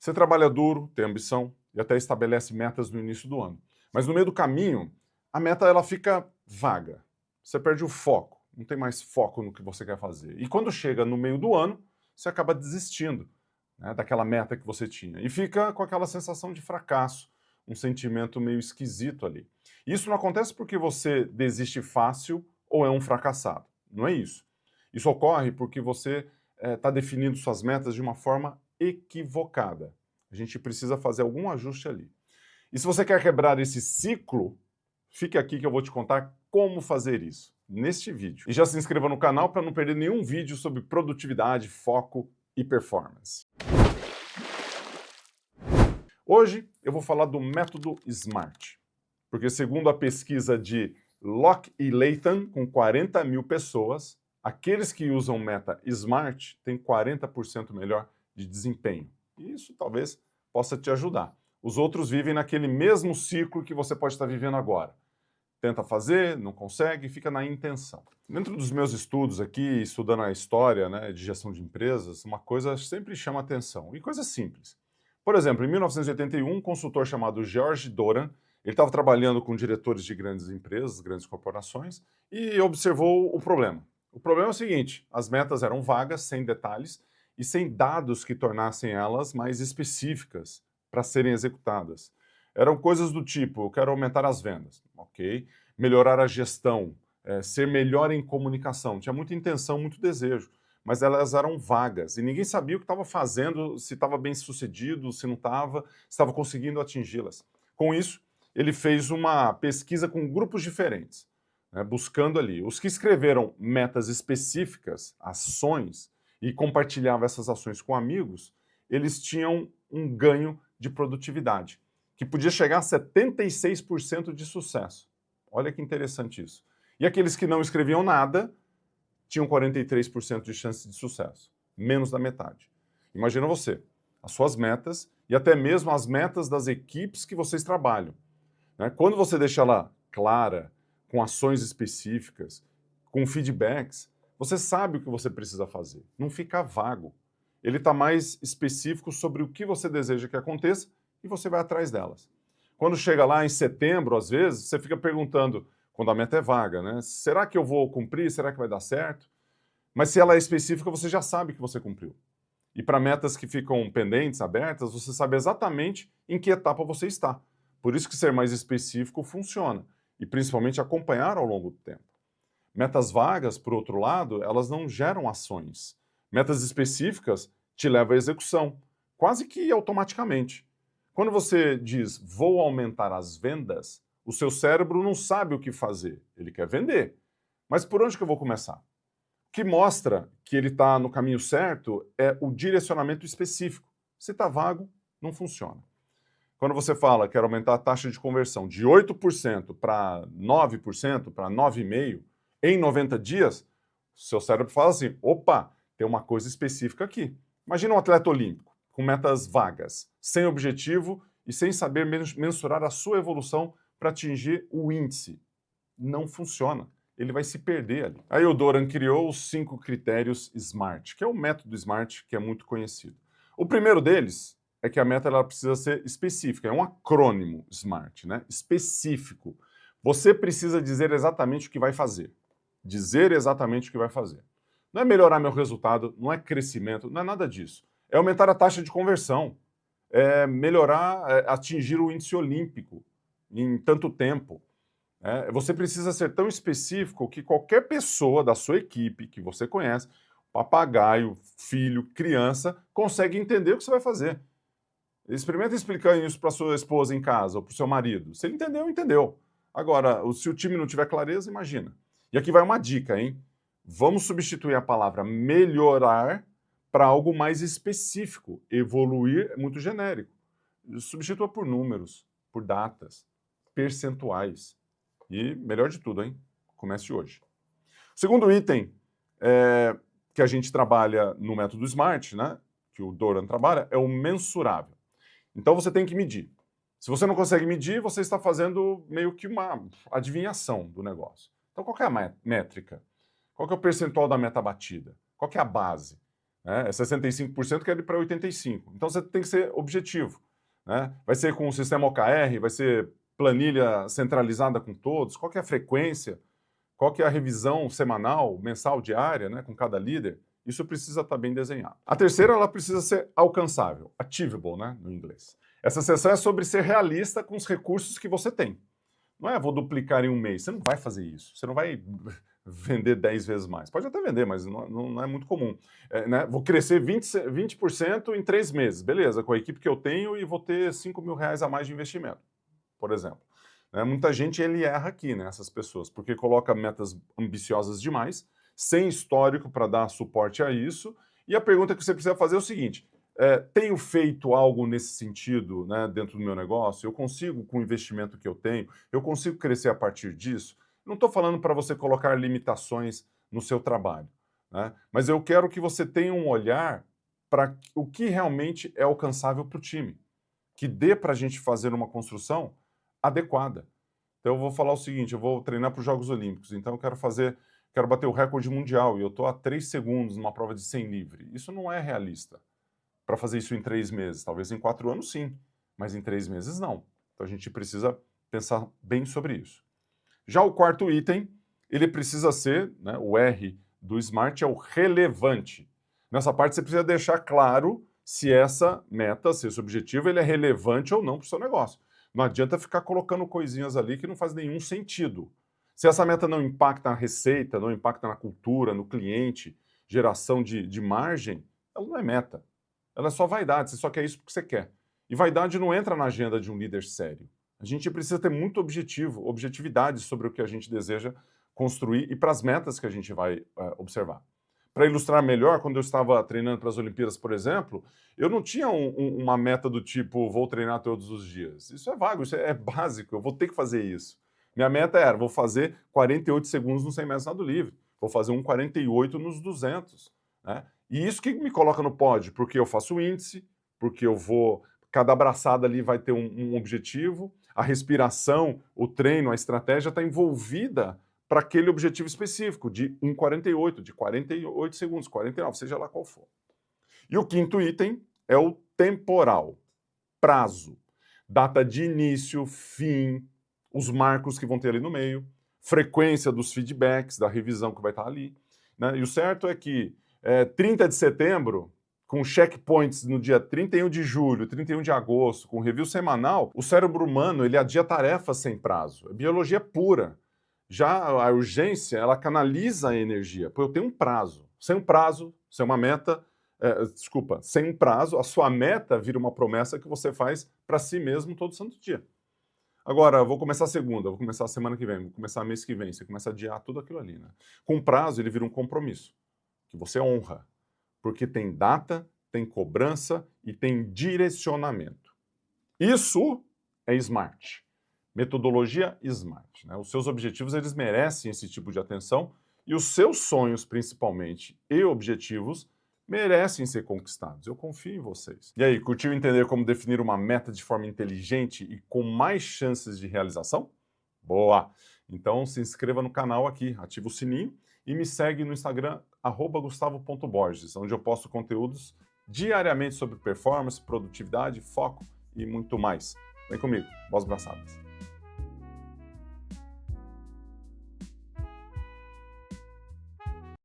Você trabalha duro, tem ambição e até estabelece metas no início do ano. Mas no meio do caminho, a meta ela fica vaga. Você perde o foco, não tem mais foco no que você quer fazer. E quando chega no meio do ano, você acaba desistindo, né, daquela meta que você tinha. E fica com aquela sensação de fracasso, um sentimento meio esquisito ali. Isso não acontece porque você desiste fácil ou é um fracassado. Não é isso. Isso ocorre porque você está definindo suas metas de uma forma equivocada. A gente precisa fazer algum ajuste ali. E se você quer quebrar esse ciclo, fique aqui que eu vou te contar como fazer isso neste vídeo. E já se inscreva no canal para não perder nenhum vídeo sobre produtividade, foco e performance. Hoje eu vou falar do método SMART, porque segundo a pesquisa de Locke e Latham, com 40 mil pessoas, aqueles que usam meta SMART têm 40% melhor de desempenho. E isso talvez possa te ajudar. Os outros vivem naquele mesmo ciclo que você pode estar vivendo agora. Tenta fazer, não consegue, fica na intenção. Dentro dos meus estudos aqui, estudando a história, né, de gestão de empresas, uma coisa sempre chama atenção, e coisa simples. Por exemplo, em 1981, um consultor chamado George Doran, ele estava trabalhando com diretores de grandes empresas, grandes corporações, e observou o problema. O problema é o seguinte: as metas eram vagas, sem detalhes, e sem dados que tornassem elas mais específicas para serem executadas. Eram coisas do tipo: eu quero aumentar as vendas, ok? Melhorar a gestão, ser melhor em comunicação. Tinha muita intenção, muito desejo, mas elas eram vagas e ninguém sabia o que estava fazendo, se estava bem sucedido, se não estava, se estava conseguindo atingi-las. Com isso, ele fez uma pesquisa com grupos diferentes, né, buscando ali. Os que escreveram metas específicas, ações, e compartilhavam essas ações com amigos, eles tinham um ganho de produtividade, que podia chegar a 76% de sucesso. Olha que interessante isso. E aqueles que não escreviam nada tinham 43% de chance de sucesso, menos da metade. Imagina você, as suas metas e até mesmo as metas das equipes que vocês trabalham, né? Quando você deixa ela clara, com ações específicas, com feedbacks, você sabe o que você precisa fazer, não fica vago. Ele está mais específico sobre o que você deseja que aconteça e você vai atrás delas. Quando chega lá em setembro, às vezes, você fica perguntando, quando a meta é vaga, né? Será que eu vou cumprir? Será que vai dar certo? Mas se ela é específica, você já sabe que você cumpriu. E para metas que ficam pendentes, abertas, você sabe exatamente em que etapa você está. Por isso que ser mais específico funciona, e principalmente acompanhar ao longo do tempo. Metas vagas, por outro lado, elas não geram ações. Metas específicas te levam à execução, quase que automaticamente. Quando você diz, vou aumentar as vendas, o seu cérebro não sabe o que fazer, ele quer vender. Mas por onde que eu vou começar? O que mostra que ele está no caminho certo é o direcionamento específico. Se está vago, não funciona. Quando você fala, quero aumentar a taxa de conversão de 8% para 9%, para 9,5% em 90 dias, seu cérebro fala assim, opa, tem uma coisa específica aqui. Imagina um atleta olímpico, com metas vagas, sem objetivo e sem saber mensurar a sua evolução para atingir o índice. Não funciona. Ele vai se perder ali. Aí o Doran criou os 5 critérios SMART, que é o método SMART que é muito conhecido. O primeiro deles é que a meta ela precisa ser específica, é um acrônimo SMART, né? Específico. Você precisa dizer exatamente o que vai fazer. Dizer exatamente o que vai fazer. Não é melhorar meu resultado, não é crescimento, não é nada disso. É aumentar a taxa de conversão, é melhorar, atingir o índice olímpico em tanto tempo. Você precisa ser tão específico que qualquer pessoa da sua equipe que você conhece, papagaio, filho, criança, consegue entender o que você vai fazer. Experimenta explicar isso para sua esposa em casa ou para o seu marido. Se ele entendeu, entendeu. Agora, se o time não tiver clareza, imagina. E aqui vai uma dica, hein? Vamos substituir a palavra melhorar para algo mais específico. Evoluir é muito genérico. Substitua por números, por datas, percentuais. E melhor de tudo, hein? Comece hoje. O segundo item que a gente trabalha no método SMART, né, que o Doran trabalha, é o mensurável. Então você tem que medir. Se você não consegue medir, você está fazendo meio que uma adivinhação do negócio. Então qual que é a métrica? Qual que é o percentual da meta batida? Qual que é a base? né? É 65%, quero ir para 85%. Então você tem que ser objetivo, né? Vai ser com o sistema OKR, vai ser planilha centralizada com todos, qual que é a frequência, qual que é a revisão semanal, mensal, diária, né, com cada líder. Isso precisa estar bem desenhado. A terceira, ela precisa ser alcançável, achievable, né, no inglês. Essa seção é sobre ser realista com os recursos que você tem. Não é vou duplicar em um mês, você não vai fazer isso, você não vai vender 10 vezes mais. Pode até vender, mas não é muito comum. Né? Vou crescer 20% em 3 meses, beleza, com a equipe que eu tenho e vou ter R$5.000 a mais de investimento, por exemplo. Né? Muita gente ele erra aqui, né, essas pessoas, porque coloca metas ambiciosas demais, sem histórico para dar suporte a isso, e a pergunta que você precisa fazer é o seguinte: tenho feito algo nesse sentido, né, dentro do meu negócio? Eu consigo, com o investimento que eu tenho, eu consigo crescer a partir disso? Não estou falando para você colocar limitações no seu trabalho, né? Mas eu quero que você tenha um olhar para o que realmente é alcançável para o time, que dê para a gente fazer uma construção adequada. Então eu vou falar o seguinte: eu vou treinar para os Jogos Olímpicos, então eu quero bater o recorde mundial e eu estou a 3 segundos numa prova de 100 livre. Isso não é realista. Para fazer isso em 3 meses, talvez em 4 anos sim, mas em 3 meses não. Então a gente precisa pensar bem sobre isso. Já o quarto item, ele precisa ser, né, o R do SMART é o relevante. Nessa parte você precisa deixar claro se essa meta, se esse objetivo, ele é relevante ou não para o seu negócio. Não adianta ficar colocando coisinhas ali que não faz nenhum sentido. Se essa meta não impacta na receita, não impacta na cultura, no cliente, geração de margem, ela não é meta. Ela é só vaidade, você só quer isso porque você quer. E vaidade não entra na agenda de um líder sério. A gente precisa ter muito objetividade sobre o que a gente deseja construir e para as metas que a gente vai observar. Para ilustrar melhor, quando eu estava treinando para as Olimpíadas, por exemplo, eu não tinha uma meta do tipo, vou treinar todos os dias. Isso é vago, isso é básico, eu vou ter que fazer isso. Minha meta era, vou fazer 48 segundos no 100 metros nado livre, vou fazer 1,48 nos 200, né? E isso que me coloca no pódio, porque eu faço o índice, porque eu vou... Cada abraçada ali vai ter um objetivo, a respiração, o treino, a estratégia está envolvida para aquele objetivo específico, de 1,48, de 48 segundos, 49, seja lá qual for. E o quinto item é o temporal, prazo, data de início, fim, os marcos que vão ter ali no meio, frequência dos feedbacks, da revisão que vai estar ali, né? E o certo é que 30 de setembro, com checkpoints no dia 31 de julho, 31 de agosto, com review semanal, o cérebro humano ele adia tarefas sem prazo. É biologia pura. Já a urgência, ela canaliza a energia, porque eu tenho um prazo. Sem um prazo, sem uma meta, sem um prazo, a sua meta vira uma promessa que você faz para si mesmo todo santo dia. Agora, vou começar segunda, vou começar semana que vem, vou começar mês que vem, você começa a adiar tudo aquilo ali, né? Com prazo, ele vira um compromisso, que você honra, porque tem data, tem cobrança e tem direcionamento. Isso é SMART. Metodologia SMART, né? Os seus objetivos, eles merecem esse tipo de atenção e os seus sonhos, principalmente, e objetivos, merecem ser conquistados. Eu confio em vocês. E aí, curtiu entender como definir uma meta de forma inteligente e com mais chances de realização? Boa! Então se inscreva no canal aqui, ativa o sininho e me segue no Instagram, @gustavo.borges, onde eu posto conteúdos diariamente sobre performance, produtividade, foco e muito mais. Vem comigo, boas braçadas!